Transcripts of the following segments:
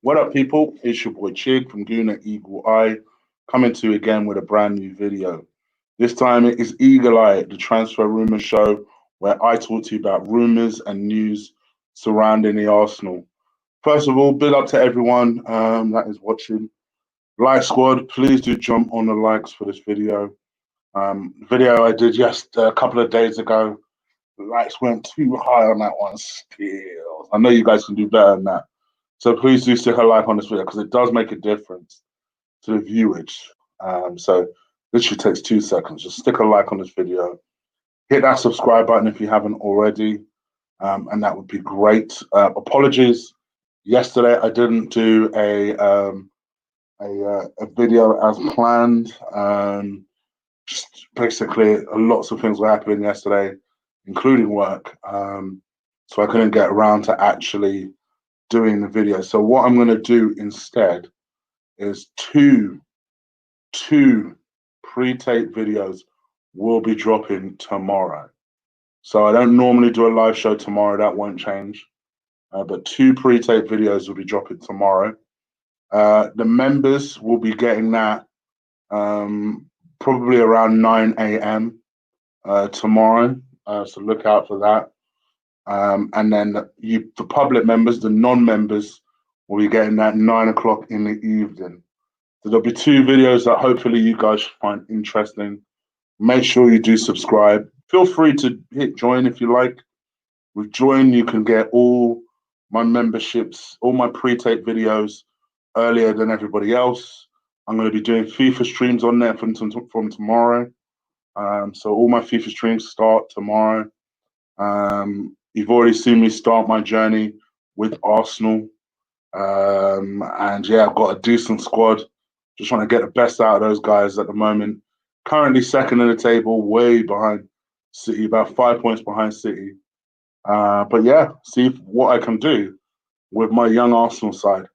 What up, people? It's your boy Chig from Guna Eagle Eye, coming to you again with a brand new video. This time it is Eagle Eye, the transfer rumor show, where I talk to you about rumors and news surrounding the Arsenal. First of all, big up to everyone that is watching. Like squad, please do jump on the likes for this video. Video I did just a couple of days ago. The likes went too high on that one still. I know you guys can do better than that. So please do stick a like on this video because it does make a difference to the viewage. So literally takes 2 seconds. Just stick a like on this video. Hit that subscribe button if you haven't already, and that would be great. Apologies. Yesterday I didn't do a video as planned. Just basically, lots of things were happening yesterday, including work. So I couldn't get around to actually doing the video. So what I'm going to do instead is two pre-tape videos will be dropping tomorrow. So I don't normally do a live show tomorrow. That won't change. But two pre-tape videos will be dropping tomorrow. The members will be getting that probably around 9 a.m. Tomorrow. So look out for that. And then the public members, the non-members, will be getting that 9 o'clock in the evening. So there'll be two videos that hopefully you guys find interesting. Make sure you do subscribe. Feel free to hit join if you like. With join, you can get all my memberships, all my pre-tape videos earlier than everybody else. I'm going to be doing FIFA streams on there from tomorrow. So all my FIFA streams start tomorrow. You've already seen me start my journey with Arsenal. And yeah, I've got a decent squad. Just trying to get the best out of those guys at the moment. Currently second in the table, way behind City, about 5 points behind City. But yeah, see what I can do with my young Arsenal side.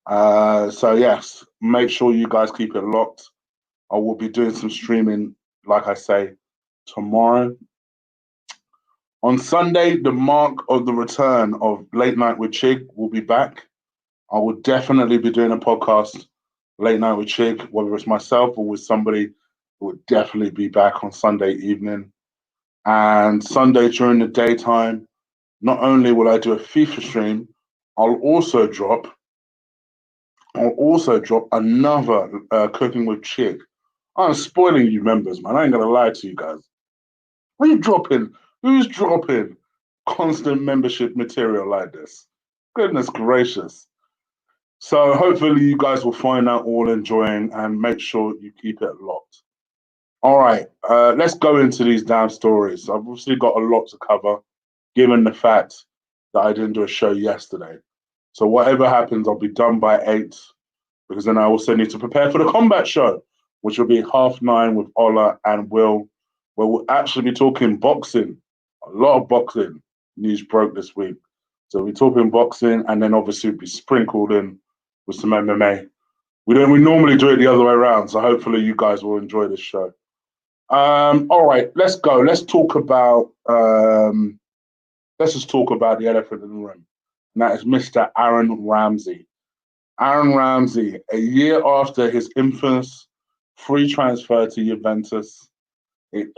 So yes, make sure you guys keep it locked. I will be doing some streaming, like I say, tomorrow. On Sunday, the mark of the return of Late Night with Chig will be back. I will definitely be doing a podcast, Late Night with Chig, whether it's myself or with somebody who will definitely be back on Sunday evening. And Sunday during the daytime, not only will I do a FIFA stream, I'll also drop another Cooking with Chig. I'm spoiling you members, man. I ain't gonna lie to you guys. What are you dropping? Who's dropping constant membership material like this? Goodness gracious. So hopefully you guys will find that all enjoying and make sure you keep it locked. All right, let's go into these damn stories. I've obviously got a lot to cover, given the fact that I didn't do a show yesterday. So whatever happens, I'll be done by 8, because then I also need to prepare for the combat show, which will be 9:30 with Ola and Will, where we'll actually be talking boxing. A lot of boxing news broke this week. So we're talking boxing, and then obviously we'll be sprinkled in with some MMA. We normally do it the other way around, so hopefully you guys will enjoy this show. All right, let's go. Let's just talk about the elephant in the room, and that is Mr. Aaron Ramsey. Aaron Ramsey, a year after his infamous free transfer to Juventus, it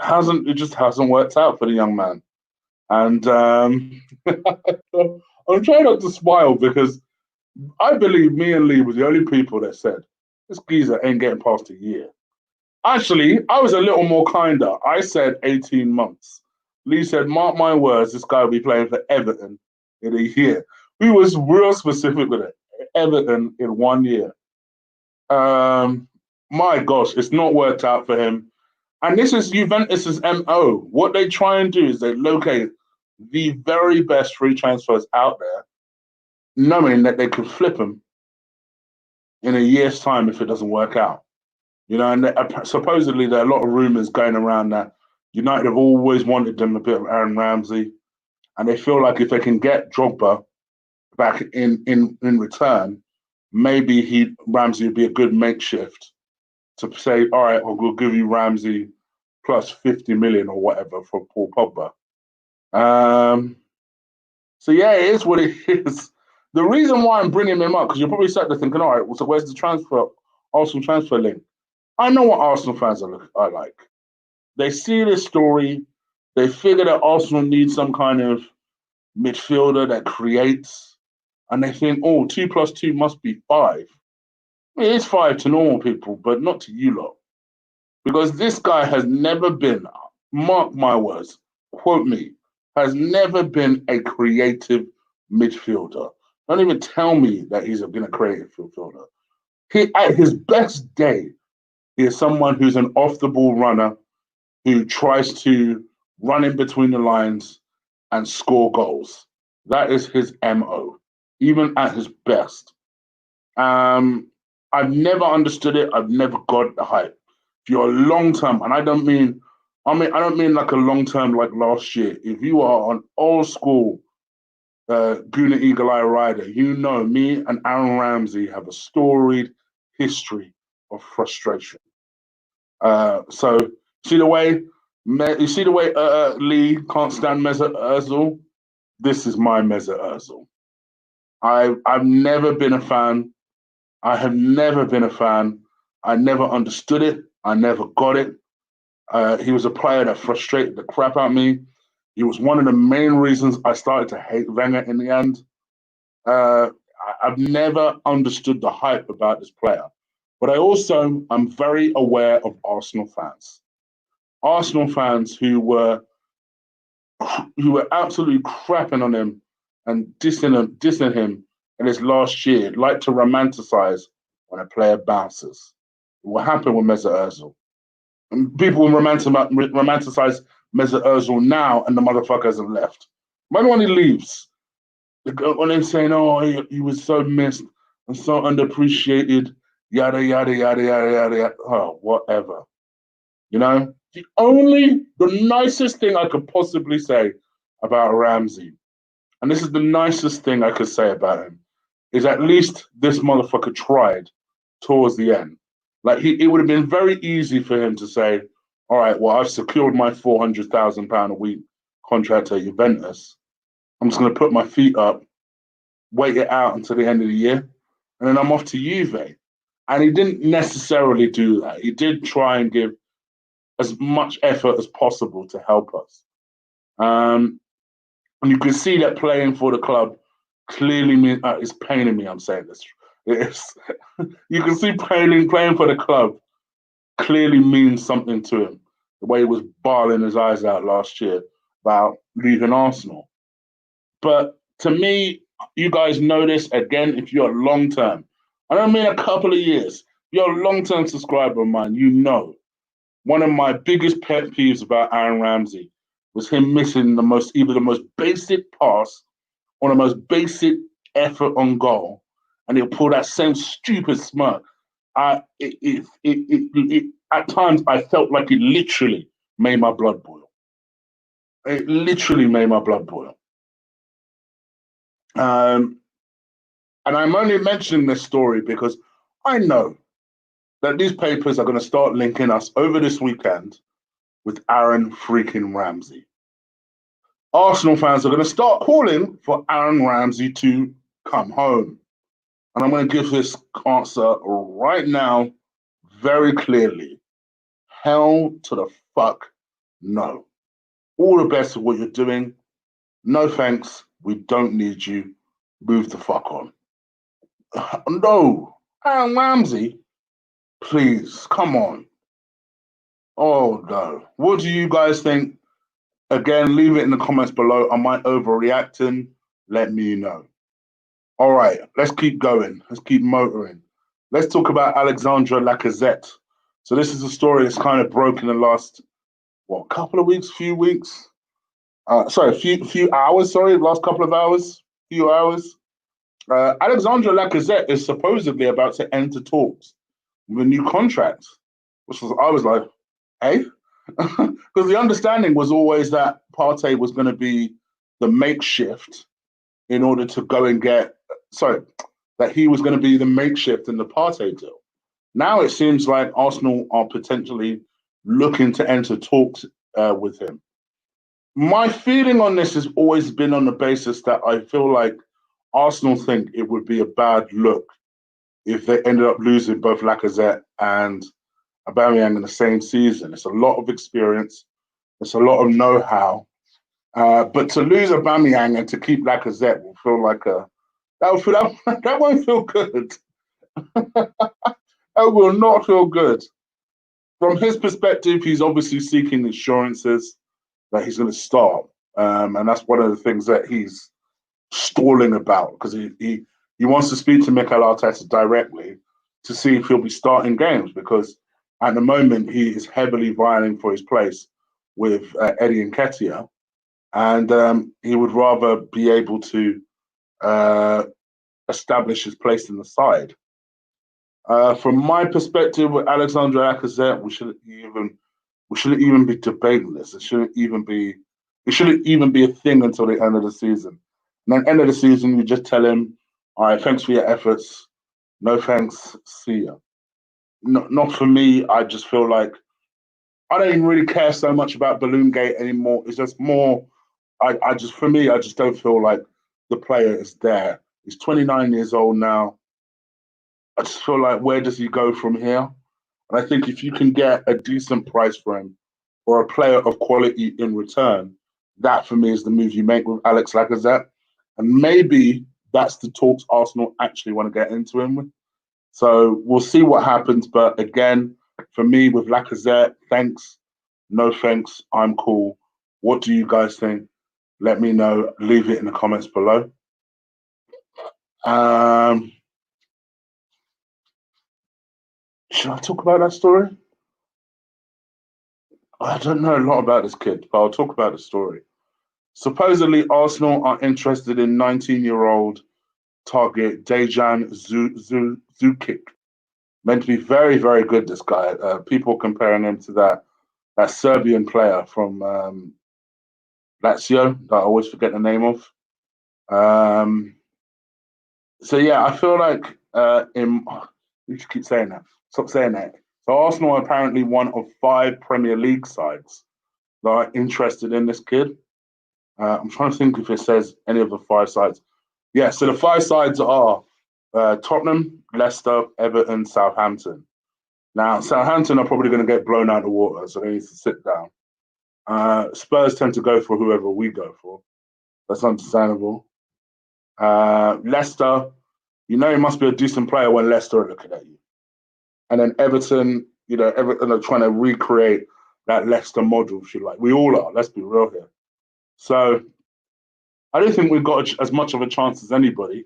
just hasn't worked out for the young man. And I'm trying not to smile because I believe me and Lee were the only people that said this geezer ain't getting past a year. Actually, I was a little more kinder. I said 18 months. Lee said, mark my words, this guy will be playing for Everton in a year. We was real specific with it. Everton in 1 year. My gosh, it's not worked out for him. And this is Juventus's MO. What they try and do is they locate the very best free transfers out there, knowing that they could flip them in a year's time if it doesn't work out. You know, and supposedly there are a lot of rumors going around that United have always wanted them a bit of Aaron Ramsey, and they feel like if they can get Drogba back in return, maybe Ramsey would be a good makeshift to say, all right, well, we'll give you Ramsey plus 50 million or whatever for Paul Pogba. So yeah, it is what it is. The reason why I'm bringing him up, because you're probably sat there thinking, all right, well, so where's the Arsenal transfer link? I know what Arsenal fans are like. They see this story, they figure that Arsenal needs some kind of midfielder that creates, and they think, oh, 2+2 must be 5. It is 5 to normal people, but not to you lot. Because this guy has never been, mark my words, quote me, has never been a creative midfielder. Don't even tell me that he's been a creative midfielder. At his best day, he is someone who's an off-the-ball runner who tries to run in between the lines and score goals. That is his MO, even at his best. I've never understood it. I've never got the hype. If you're a long term, and I don't mean like a long term like last year. If you are an old school Guna Eagle Eye rider, you know me and Aaron Ramsey have a storied history of frustration. So see the way Lee can't stand Mesut Ozil. This is my Mesut Ozil. I've never been a fan. I have never been a fan. I never understood it. I never got it. He was a player that frustrated the crap out of me. He was one of the main reasons I started to hate Wenger in the end. I've never understood the hype about this player. But I'm very aware of Arsenal fans. Arsenal fans who were absolutely crapping on him and dissing him in his last year, like to romanticize when a player bounces. What happened with Mesut Ozil? And people will romanticize Mesut Ozil now, and the motherfucker hasn't left. Remember when he leaves? When they're saying, oh, he was so missed and so underappreciated, yada, yada, yada, yada, yada, yada. Oh, whatever. You know? The nicest thing I could possibly say about Ramsey, and this is the nicest thing I could say about him, is at least this motherfucker tried towards the end. Like it would have been very easy for him to say, all right, well, I've secured my £400,000 a week contract at Juventus. I'm just going to put my feet up, wait it out until the end of the year, and then I'm off to Juve. And he didn't necessarily do that. He did try and give as much effort as possible to help us. And you can see that playing for the club clearly means it's paining me. I'm saying this. It's, you can see playing for the club clearly means something to him. The way he was bawling his eyes out last year about leaving Arsenal. But to me, you guys know this again. If you're long term, I don't mean a couple of years. If you're a long term subscriber of mine, you know one of my biggest pet peeves about Aaron Ramsey was him missing either the most basic pass or the most basic effort on goal, and he'll pull that same stupid smirk. At times, I felt like it literally made my blood boil. It literally made my blood boil. And I'm only mentioning this story because I know that these papers are going to start linking us over this weekend with Aaron freaking Ramsey. Arsenal fans are going to start calling for Aaron Ramsey to come home. And I'm going to give this answer right now very clearly. Hell to the fuck no. All the best of what you're doing. No thanks. We don't need you. Move the fuck on. No. Aaron Ramsey? Please, come on. Oh, no. What do you guys think? Again, leave it in the comments below. Am I overreacting? Let me know. All right, let's keep going. Let's keep motoring. Let's talk about Alexandre Lacazette. So this is a story that's kind of broken the last, couple of weeks, few weeks? Few hours, last couple of hours, few hours. Alexandre Lacazette is supposedly about to enter talks with a new contract, I was like, hey? Because the understanding was always that Partey was going to be the makeshift in order to go and that he was going to be the makeshift in the Partey deal. Now it seems like Arsenal are potentially looking to enter talks with him. My feeling on this has always been on the basis that I feel like Arsenal think it would be a bad look if they ended up losing both Lacazette and Aubameyang in the same season. It's a lot of experience. It's a lot of know-how. But to lose Aubameyang and to keep Lacazette will feel like that won't feel good. That will not feel good. From his perspective, he's obviously seeking assurances that he's going to start, and that's one of the things that he's stalling about because he wants to speak to Mikel Arteta directly to see if he'll be starting games because at the moment he is heavily vying for his place with Eddie Nketiah, and he would rather be able to uh, establish his place in the side. From my perspective, with Alexandre Lacazette, we shouldn't even be debating this. It shouldn't even be a thing until the end of the season. And then end of the season, you just tell him, all right, thanks for your efforts. No thanks. See ya. Not for me. I just feel like I don't even really care so much about Balloon Gate anymore. It's just more. For me, I just don't feel like the player is there. He's 29 years old now. I just feel like where does he go from here? And I think if you can get a decent price for him or a player of quality in return, that for me is the move you make with Alex Lacazette. And maybe that's the talks Arsenal actually want to get into him with. So we'll see what happens. But again, for me with Lacazette, thanks, no thanks, I'm cool. What do you guys think? Let me know. Leave it in the comments below. Should I talk about that story? I don't know a lot about this kid, but I'll talk about the story. Supposedly, Arsenal are interested in 19-year-old target Dejan Zukic. Meant to be very, very good, this guy. People comparing him to that Serbian player from Lazio that I always forget the name of. So, yeah, I feel like you should keep saying that. Stop saying that. So Arsenal are apparently one of 5 Premier League sides that are interested in this kid. I'm trying to think if it says any of the 5 sides. Yeah, so the 5 sides are Tottenham, Leicester, Everton, Southampton. Now, Southampton are probably going to get blown out of the water, so they need to sit down. Spurs tend to go for whoever we go for. That's understandable. Leicester, you know, you must be a decent player when Leicester are looking at you. And then Everton, you know, Everton are trying to recreate that Leicester model, if you like. We all are, let's be real here. So I don't think we've got as much of a chance as anybody.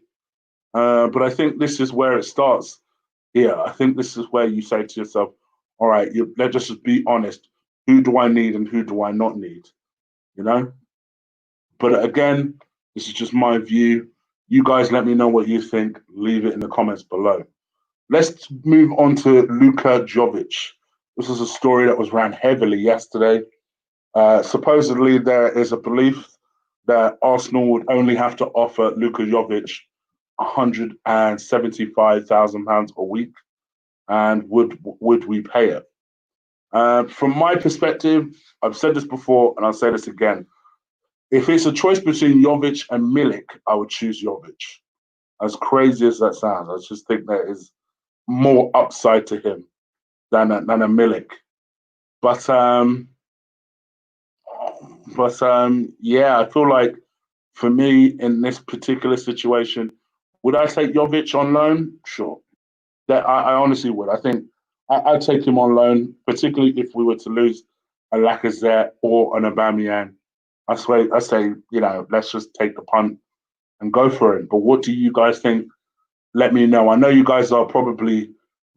But I think this is where it starts here. I think this is where you say to yourself, all right, let's just be honest. Who do I need and who do I not need? You know? But again, this is just my view. You guys let me know what you think. Leave it in the comments below. Let's move on to Luka Jovic. This is a story that was ran heavily yesterday. Supposedly, there is a belief that Arsenal would only have to offer Luka Jovic £175,000 a week, and would we pay it? From my perspective, I've said this before, and I'll say this again. If it's a choice between Jovic and Milik, I would choose Jovic. As crazy as that sounds, I just think there is more upside to him than a Milik. But yeah, I feel like for me in this particular situation, would I take Jovic on loan? Sure. That I honestly would. I think I'd take him on loan, particularly if we were to lose a Lacazette or an Aubameyang. I say, you know, let's just take the punt and go for it. But what do you guys think? Let me know. I know you guys are probably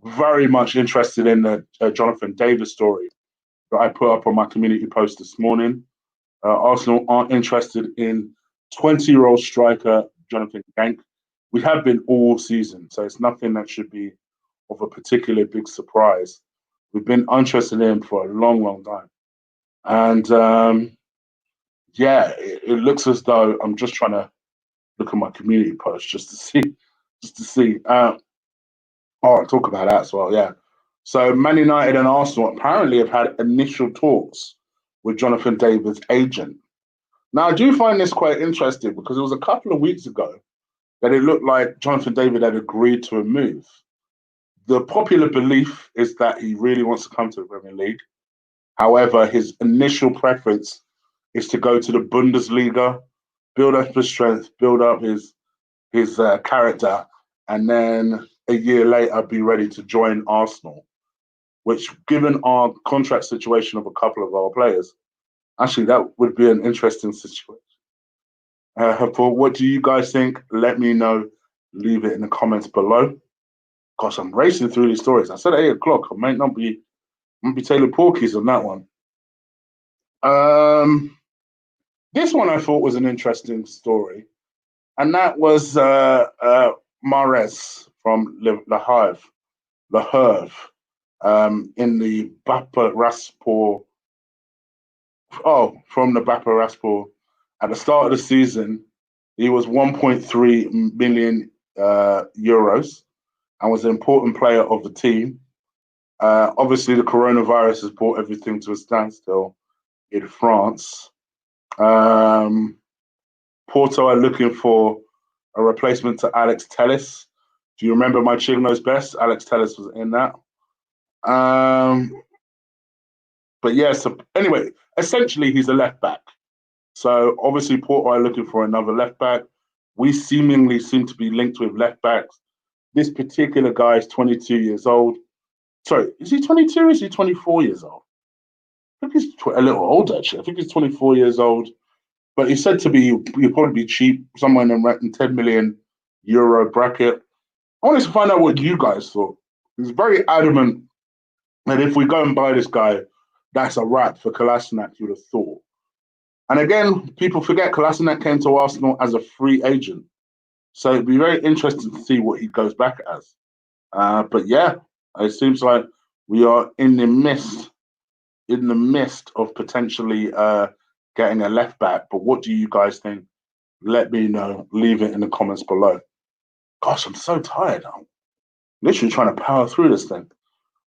very much interested in the Jonathan David story that I put up on my community post this morning. Arsenal aren't interested in 20-year-old striker Jonathan Gank. We have been all season, so it's nothing that should be of a particularly big surprise. We've been interested in him for a long, long time. And yeah, it looks as though I'm just trying to look at my community post just to see. I'll talk about that as well. Yeah. So Man United and Arsenal apparently have had initial talks with Jonathan David's agent. Now, I do find this quite interesting because it was a couple of weeks ago that it looked like Jonathan David had agreed to a move. The popular belief is that he really wants to come to the Premier League. However, his initial preference is to go to the Bundesliga, build up his strength, build up his character, and then a year later be ready to join Arsenal. Which, given our contract situation of a couple of our players, actually that would be an interesting situation. But what do you guys think? Let me know. Leave it in the comments below. Gosh, I'm racing through these stories. I said 8 o'clock. I might not be Taylor Porkies on that one. This one I thought was an interesting story, and that was Mahrez from Le Havre, in the Bapa Raspor. Oh, from the Bapa Raspor. At the start of the season, he was 1.3 million euros and was an important player of the team. Obviously, the coronavirus has brought everything to a standstill in France. Porto are looking for a replacement to Alex Telles. Do you remember My Chig Knows Best? Alex Telles was in that. But yeah, so anyway, essentially he's a left back. So obviously Porto are looking for another left back. We seemingly seem to be linked with left backs. This particular guy is 22 years old. Sorry, is he 22 or is he 24 years old? I think he's a little old, actually. I think he's 24 years old. But he's said to be, he'll probably be cheap, somewhere in the 10 million euro bracket. I wanted to find out what you guys thought. He's very adamant that if we go and buy this guy, that's a wrap for Kolasinac, you would have thought. And again, people forget Kolasinac came to Arsenal as a free agent. So it'd be very interesting to see what he goes back as. But yeah, it seems like we are in the midst of potentially getting a left back. But what do you guys think? Let me know. Leave it in the comments below. Gosh, I'm so tired. I'm literally trying to power through this thing.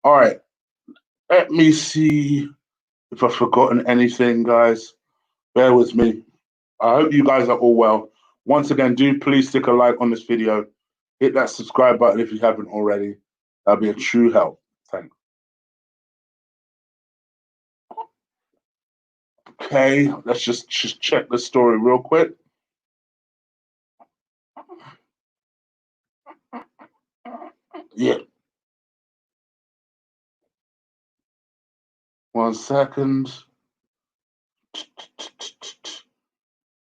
All right. Let me see if I've forgotten anything, guys. Bear with me. I hope you guys are all well. Once again, do please stick a like on this video. Hit that subscribe button if you haven't already. That'll be a true help. Thanks. Okay, let's just check the story real quick. Yeah. 1 second.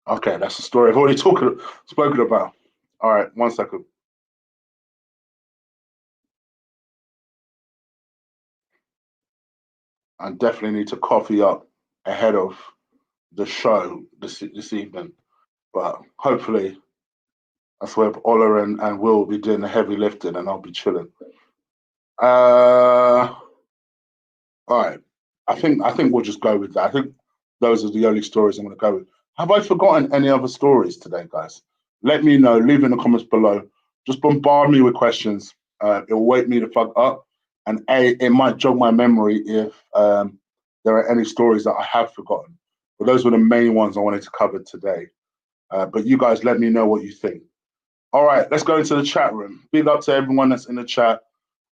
Okay, that's the story I've already spoken about. All right, 1 second. I definitely need to coffee up ahead of the show this evening, but hopefully that's where Ola and Will will be doing the heavy lifting, and I'll be chilling. All right, I think we'll just go with that. I think those are the only stories I'm going to go with. Have I forgotten any other stories today, guys? Let me know. Leave in the comments below. Just bombard me with questions. It will wake me the fuck up, and it might jog my memory if there are any stories that I have forgotten. But those were the main ones I wanted to cover today. But you guys, let me know what you think. All right, let's go into the chat room. Big up to everyone that's in the chat.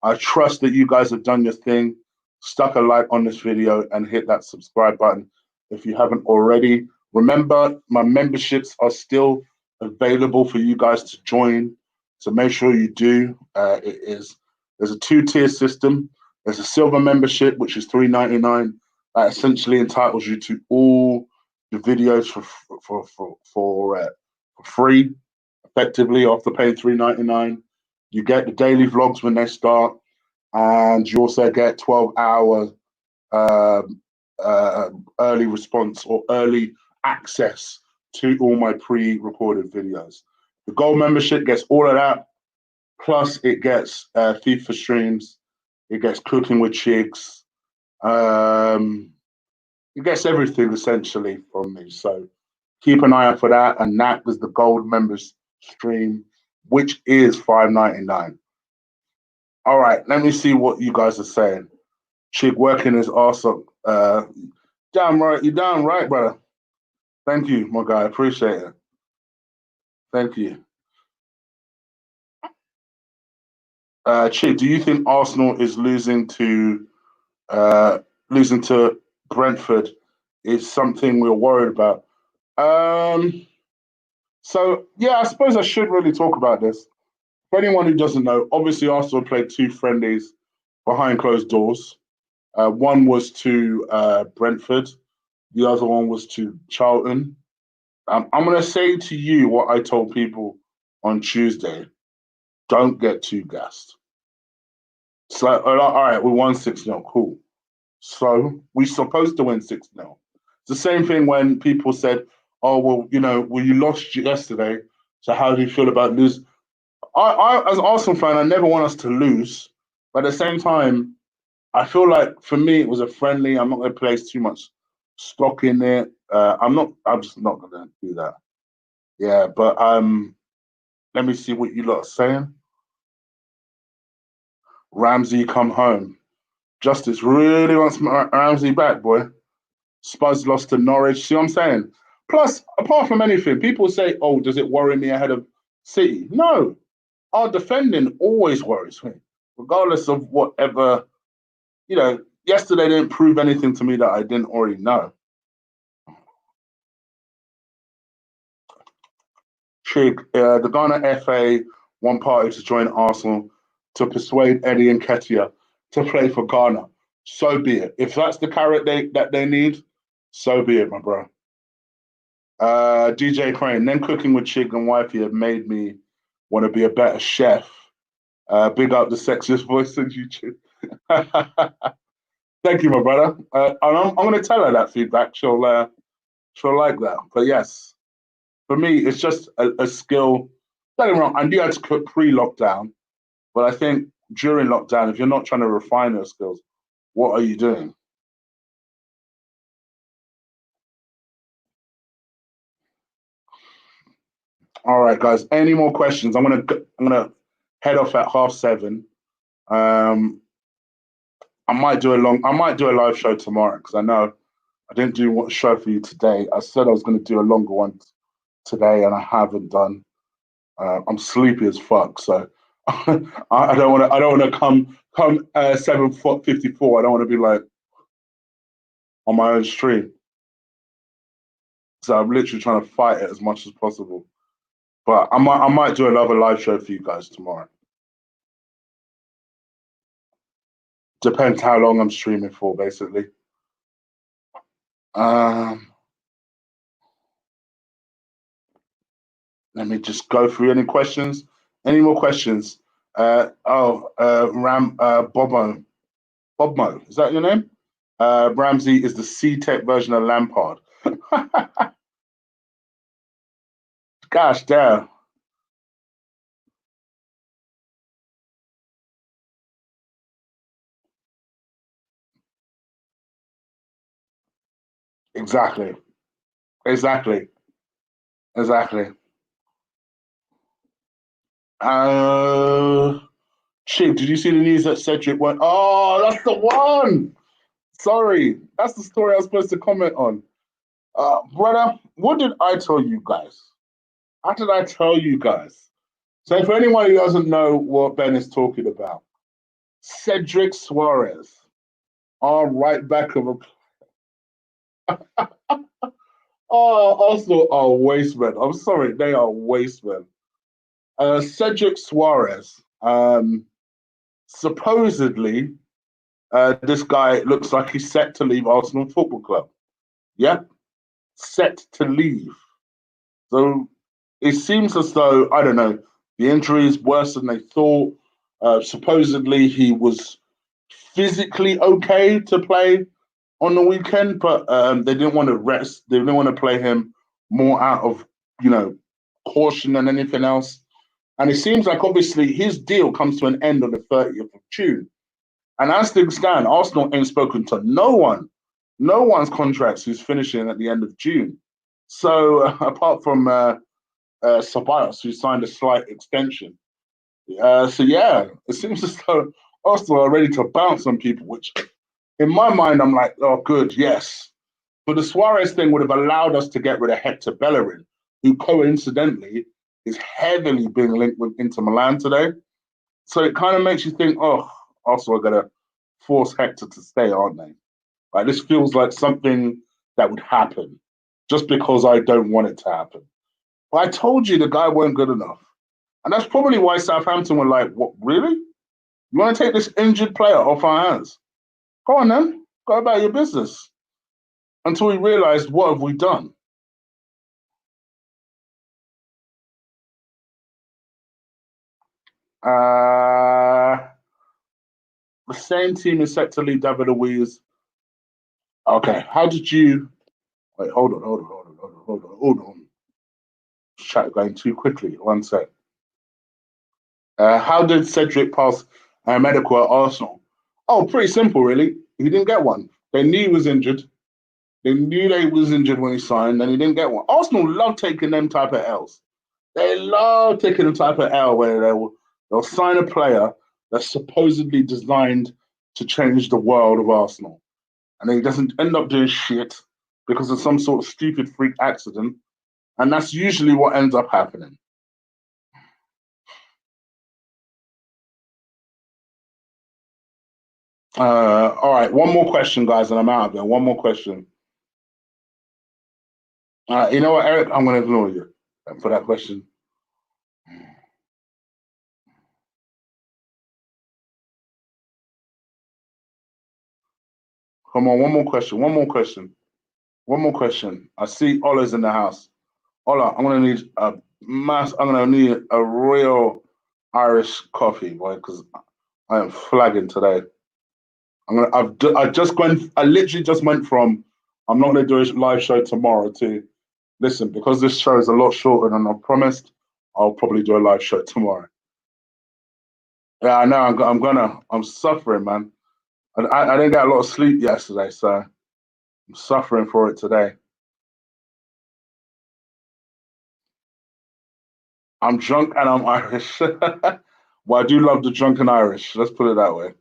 I trust that you guys have done your thing, stuck a like on this video, and hit that subscribe button if you haven't already. Remember, my memberships are still available for you guys to join, so make sure you do. There's a two-tier system. There's a silver membership, which is $3.99. That essentially entitles you to all the videos for free, effectively after paying $3.99. You get the daily vlogs when they start, and you also get 12-hour early response or early access to all my pre-recorded videos. The gold membership gets all of that, plus it gets FIFA streams, it gets cooking with Chigs, it gets everything essentially from me. So keep an eye out for that, and that is the gold members stream, which is $5.99. All right, let me see what you guys are saying. Chig working his arse up. Damn right, you're damn right, brother. Thank you, my guy. Appreciate it. Thank you. Chick, do you think Arsenal is uh, losing to Brentford? Is something we're worried about? Um, so yeah, I suppose I should really talk about this. For anyone who doesn't know, obviously Arsenal played two friendlies behind closed doors. One was to Brentford, the other one was to Charlton. I'm going to say to you what I told people on Tuesday: don't get too gassed. So, all right, we won 6-0, cool. So we're supposed to win 6-0. It's the same thing when people said, oh, well, well, you lost yesterday. So how do you feel about losing? As an Arsenal fan, I never want us to lose. But at the same time, I feel like for me, it was a friendly. I'm not going to place too much stock in it. I'm just not going to do that. Yeah, but let me see what you lot are saying. Ramsey come home. Justice really wants Ramsey back, boy. Spurs lost to Norwich. See what I'm saying? Plus, apart from anything, people say, oh, does it worry me ahead of City? No. Our defending always worries me, regardless of whatever, yesterday didn't prove anything to me that I didn't already know. Chig, the Ghana FA want party to join Arsenal to persuade Eddie and Ketia to play for Ghana. So be it. If that's the carrot that they need, so be it, my bro. DJ Crane, then cooking with Chig and Wifey have made me want to be a better chef. Big up the sexiest voice on YouTube. Thank you, my brother. And I'm going to tell her that feedback. She'll like that. But yes, for me, it's just a skill. Don't get me wrong, I knew how to cook pre-lockdown, but I think during lockdown, if you're not trying to refine those skills, what are you doing? All right, guys. Any more questions? I'm gonna head off at 7:30. Um, I might do a live show tomorrow because I know I didn't do what show for you today. I said I was going to do a longer one today, and I haven't done. I'm sleepy as fuck, so I don't want to. I don't want to come 7:54. I don't want to be like on my own stream. So I'm literally trying to fight it as much as possible. But I might do another live show for you guys tomorrow. Depends how long I'm streaming for, basically. Um, Let me just go through any questions. Any more questions? Bobmo, is that your name? Ramsey is the C-Tech version of Lampard. Gosh damn. Exactly. Exactly. Exactly. Uh, Shit, did you see the news that Cedric went? Oh, that's the one. Sorry, that's the story I was supposed to comment on. Brother, what did I tell you guys? How did I tell you guys? So, for anyone who doesn't know what Ben is talking about, Cedric Suarez, our right back of a. Oh, Arsenal are wastemen. I'm sorry, they are wastemen. Cedric Suarez, supposedly, this guy looks like he's set to leave Arsenal Football Club. Yep, set to leave. So it seems as though, I don't know, the injury is worse than they thought. Supposedly, he was physically okay to play on the weekend, but they didn't want to rest. They didn't want to play him more out of, you know, caution than anything else. And it seems like obviously his deal comes to an end on the 30th of June. And as things stand, Arsenal ain't spoken to no one. No one's contracts who's finishing at the end of June. So apart from Ceballos, who signed a slight extension. So yeah, it seems as though Arsenal are ready to bounce on people, which in my mind, I'm like, oh, good, yes. But the Suarez thing would have allowed us to get rid of Hector Bellerin, who coincidentally is heavily being linked with Inter Milan today. So it kind of makes you think, oh, Arsenal are going to force Hector to stay, aren't they? Like, this feels like something that would happen just because I don't want it to happen. But I told you the guy weren't good enough. And that's probably why Southampton were like, what, really? You want to take this injured player off our hands? Go on then, go about your business. Until we realized, what have we done? The same team is set to lead David Luiz. Okay, how did you? Wait, hold on. Chat going too quickly. One sec. How did Cedric pass medical at Arsenal? Oh, pretty simple, really. He didn't get one. They knew he was injured. They knew that he was injured when he signed, and he didn't get one. Arsenal love taking them type of L's. They love taking the type of L where they'll sign a player that's supposedly designed to change the world of Arsenal, and he doesn't end up doing shit because of some sort of stupid freak accident, and that's usually what ends up happening. All right, one more question, guys, and I'm out of there. One more question. You know what, Eric? I'm going to ignore you for that question. Come on, one more question. One more question. One more question. I see Ola's in the house. Ola, I'm gonna need a mass. I'm gonna need a real Irish coffee, boy, because I am flagging today. I just went. I literally just went from. I'm not gonna do a live show tomorrow to listen because this show is a lot shorter than I promised. I'll probably do a live show tomorrow. Yeah, I know. I'm gonna. I'm suffering, man. I didn't get a lot of sleep yesterday, so I'm suffering for it today. I'm drunk and I'm Irish. Well, I do love the drunken Irish. Let's put it that way.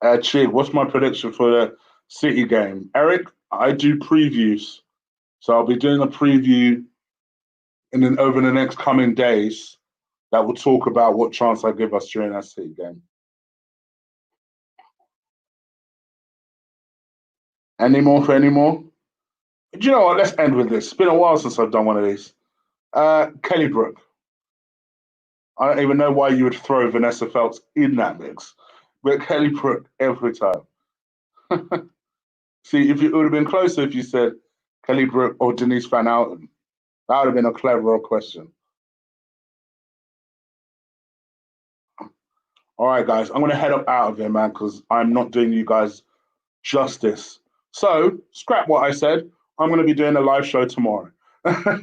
Chig, what's my prediction for the City game? Eric, I do previews. So I'll be doing a preview over the next coming days that will talk about what chance I give us during that City game. Any more for any more? Do you know what? Let's end with this. It's been a while since I've done one of these. Kelly Brook. I don't even know why you would throw Vanessa Feltz in that mix, but Kelly Brook every time. See, if it would have been closer if you said Kelly Brook or Denise Van Outen. That would have been a cleverer question. All right, guys, I'm going to head up out of here, man, because I'm not doing you guys justice. So, scrap what I said. I'm going to be doing a live show tomorrow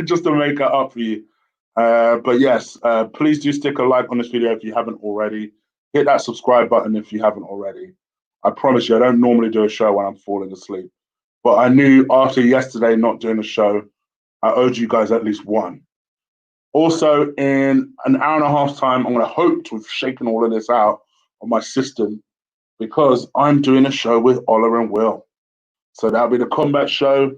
just to make it up for you. But yes, please do stick a like on this video if you haven't already. Hit that subscribe button if you haven't already. I promise you, I don't normally do a show when I'm falling asleep. But I knew after yesterday not doing a show, I owed you guys at least one. Also, in an hour and a half time, I'm going to hope to have shaken all of this out on my system because I'm doing a show with Ola and Will. So that'll be the combat show,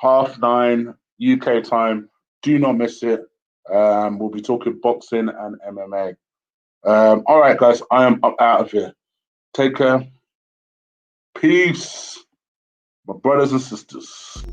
9:30 UK time. Do not miss it. We'll be talking boxing and MMA. All right, guys, I am up out of here. Take care. Peace, my brothers and sisters.